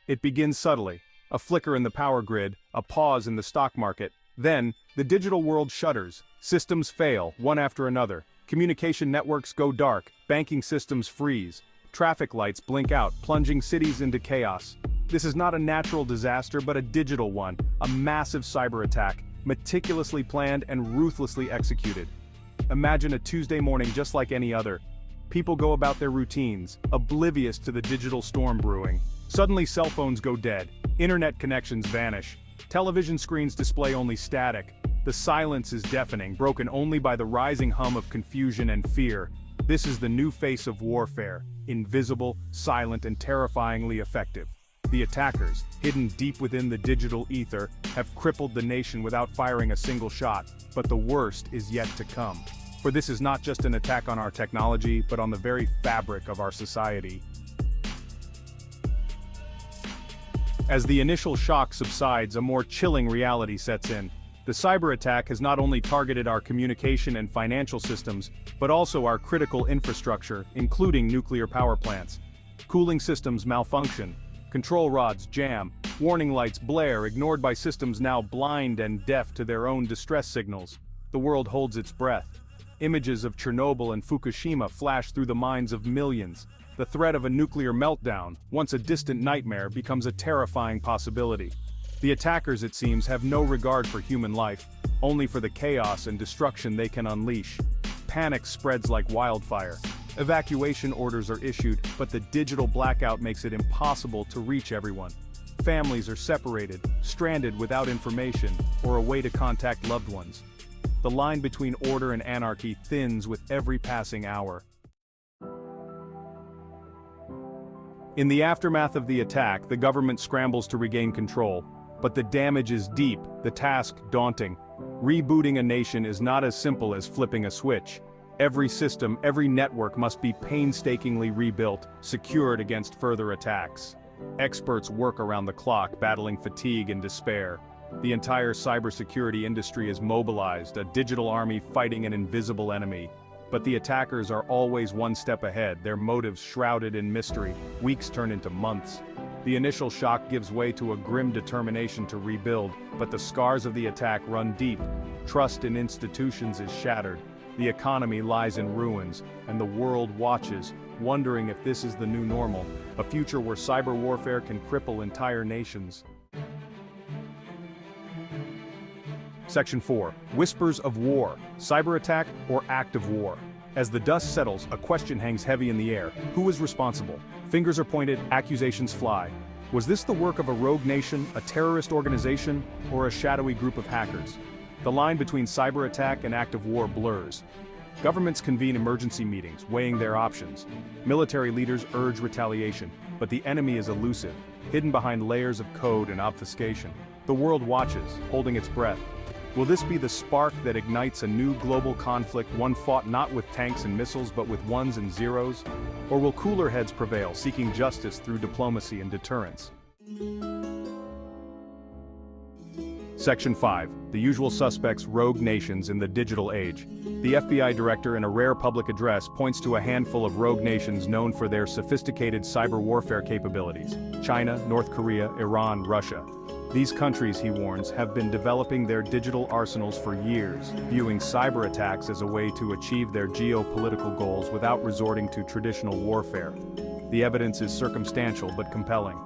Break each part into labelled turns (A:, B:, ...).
A: It begins subtly, a flicker in the power grid, a pause in the stock market. Then, the digital world shudders, systems fail, one after another, communication networks go dark, banking systems freeze, traffic lights blink out, plunging cities into chaos. This is not a natural disaster but a digital one, a massive cyber attack, meticulously planned and ruthlessly executed. Imagine a Tuesday morning just like any other. People go about their routines, oblivious to the digital storm brewing. Suddenly cell phones go dead, internet connections vanish, television screens display only static. The silence is deafening, broken only by the rising hum of confusion and fear. This is the new face of warfare, invisible, silent, and terrifyingly effective. The attackers, hidden deep within the digital ether, have crippled the nation without firing a single shot, but the worst is yet to come. For this is not just an attack on our technology, but on the very fabric of our society. As the initial shock subsides, a more chilling reality sets in. The cyber attack has not only targeted our communication and financial systems, but also our critical infrastructure, including nuclear power plants. Cooling systems malfunction, control rods jam, warning lights blare, ignored by systems now blind and deaf to their own distress signals. The world holds its breath. Images of Chernobyl and Fukushima flash through the minds of millions. The threat of a nuclear meltdown, once a distant nightmare, becomes a terrifying possibility. The attackers, it seems, have no regard for human life, only for the chaos and destruction they can unleash. Panic spreads like wildfire. Evacuation orders are issued, but the digital blackout makes it impossible to reach everyone. Families are separated, stranded without information, or a way to contact loved ones. The line between order and anarchy thins with every passing hour. In the aftermath of the attack, the government scrambles to regain control. But the damage is deep, the task daunting. Rebooting a nation is not as simple as flipping a switch. Every system, every network must be painstakingly rebuilt, secured against further attacks. Experts work around the clock, battling fatigue and despair. The entire cybersecurity industry is mobilized, a digital army fighting an invisible enemy. But the attackers are always one step ahead, their motives shrouded in mystery. Weeks turn into months. The initial shock gives way to a grim determination to rebuild, but the scars of the attack run deep. Trust in institutions is shattered. The economy lies in ruins, and the world watches, wondering if this is the new normal, a future where cyber warfare can cripple entire nations. Section 4. Whispers of War, Cyber Attack or Act of War. As the dust settles, a question hangs heavy in the air. Who is responsible? Fingers are pointed, accusations fly. Was this the work of a rogue nation, a terrorist organization, or a shadowy group of hackers? The line between cyber attack and act of war blurs. Governments convene emergency meetings, weighing their options. Military leaders urge retaliation, but the enemy is elusive, hidden behind layers of code and obfuscation. The world watches, holding its breath. Will this be the spark that ignites a new global conflict, one fought not with tanks and missiles but with ones and zeros? Or will cooler heads prevail, seeking justice through diplomacy and deterrence? Section 5. The usual suspects, rogue nations in the digital age. The FBI director in a rare public address points to a handful of rogue nations known for their sophisticated cyber warfare capabilities: China, North Korea, Iran, Russia. These countries, he warns, have been developing their digital arsenals for years, viewing cyber attacks as a way to achieve their geopolitical goals without resorting to traditional warfare. The evidence is circumstantial but compelling.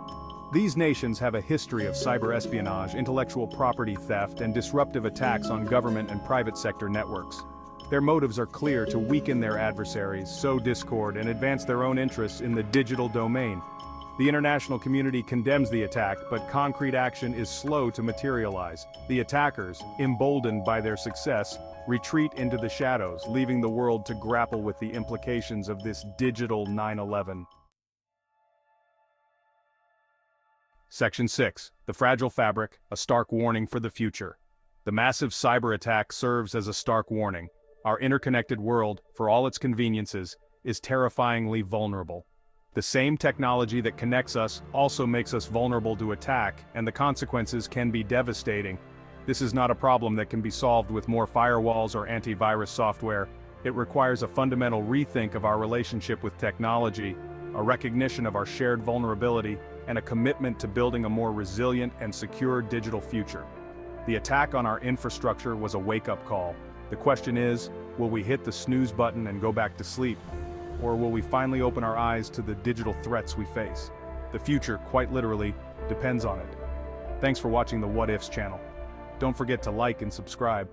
A: These nations have a history of cyber espionage, intellectual property theft, and disruptive attacks on government and private sector networks. Their motives are clear: to weaken their adversaries, sow discord, and advance their own interests in the digital domain. The international community condemns the attack, but concrete action is slow to materialize. The attackers, emboldened by their success, retreat into the shadows, leaving the world to grapple with the implications of this digital 9/11. Section 6. The Fragile Fabric, a stark warning for the future. The massive cyber attack serves as a stark warning. Our interconnected world, for all its conveniences, is terrifyingly vulnerable. The same technology that connects us also makes us vulnerable to attack, and the consequences can be devastating. This is not a problem that can be solved with more firewalls or antivirus software. It requires a fundamental rethink of our relationship with technology, a recognition of our shared vulnerability, and a commitment to building a more resilient and secure digital future. The attack on our infrastructure was a wake-up call. The question is, will we hit the snooze button and go back to sleep? Or will we finally open our eyes to the digital threats we face? The future, quite literally, depends on it. Thanks for watching the What Ifs channel. Don't forget to like and subscribe.